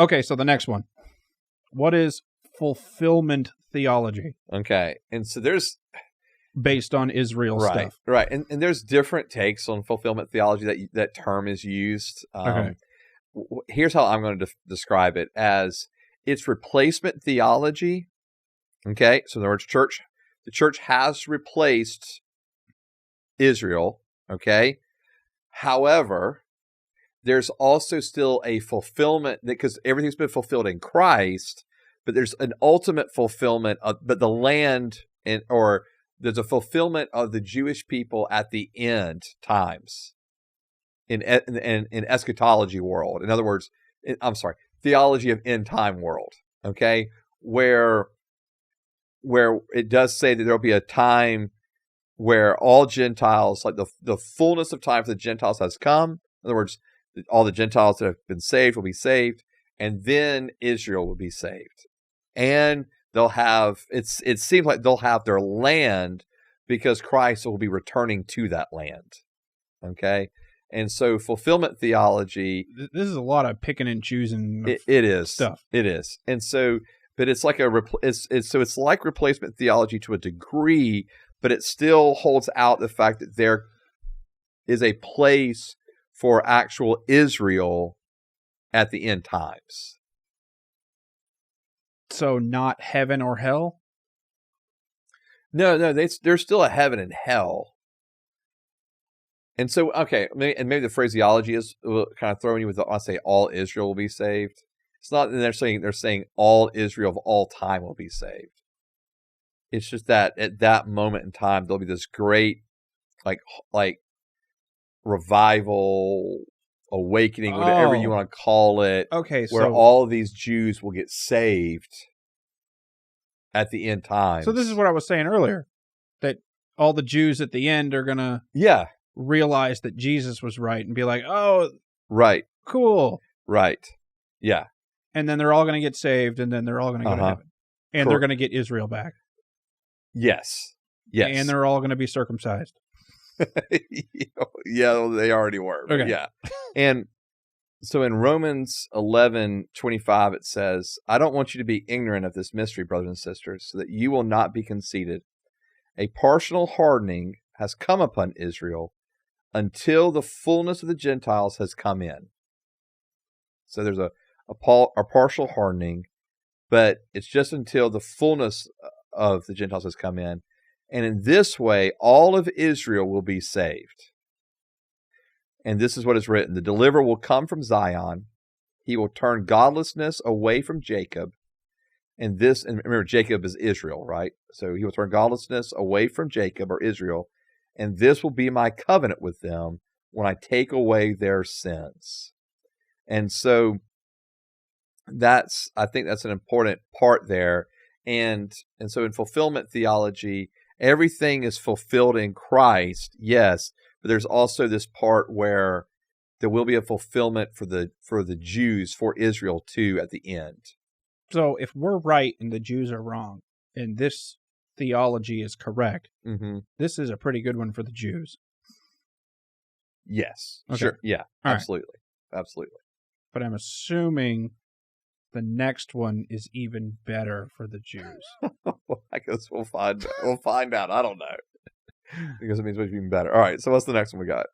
Okay, so the next one. What is fulfillment theology? Okay. And so there's based on Israel stuff. Right. And there's different takes on fulfillment theology that term is used. Okay. Here's how I'm going to describe it as it's replacement theology. Okay. So in other words, the church has replaced Israel. Okay. However, there's also still a fulfillment because everything's been fulfilled in Christ, but there's an ultimate fulfillment but the land or there's a fulfillment of the Jewish people at the end times in eschatology world. In other words, theology of end time world. Okay. Where it does say that there'll be a time where all Gentiles, like the fullness of time for the Gentiles has come. In other words, all the Gentiles that have been saved will be saved, and then Israel will be saved. And they'll have, it seems like they'll have their land because Christ will be returning to that land. Okay? And so fulfillment theology... This is a lot of picking and choosing it is stuff. It is. And so, but it's like it's like replacement theology to a degree, but it still holds out the fact that there is a place for actual Israel at the end times. So not heaven or hell? No, there's still a heaven and hell. And so, okay, maybe the phraseology is kind of throwing you with I say all Israel will be saved. It's not that they're saying all Israel of all time will be saved. It's just that at that moment in time, there'll be this great, like revival, awakening, whatever you want to call it. Okay, where all of these Jews will get saved at the end times. So this is what I was saying earlier, that all the Jews at the end are going to realize that Jesus was right and be like, oh, right, cool. Right. Yeah. And then they're all going to get saved, and then they're all going to go to heaven. And they're going to get Israel back. Yes. Yes. And they're all going to be circumcised. Yeah, they already were. Okay. Yeah. And so in Romans 11:25, it says, I don't want you to be ignorant of this mystery, brothers and sisters, so that you will not be conceited. A partial hardening has come upon Israel until the fullness of the Gentiles has come in. So there's a partial hardening, but it's just until the fullness of the Gentiles has come in. And in this way, all of Israel will be saved. And this is what is written. The deliverer will come from Zion. He will turn godlessness away from Jacob. And remember, Jacob is Israel, right? So he will turn godlessness away from Jacob or Israel. And this will be my covenant with them when I take away their sins. And so I think that's an important part there. And so in fulfillment theology, everything is fulfilled in Christ, yes, but there's also this part where there will be a fulfillment for the Jews, for Israel too, at the end. So if we're right and the Jews are wrong, and this theology is correct, this is a pretty good one for the Jews. Yes. Okay. Sure. Yeah. All absolutely. Right. Absolutely. But I'm assuming the next one is even better for the Jews. I guess we'll find out. I don't know. Because it means it's even better. All right. So what's the next one we got?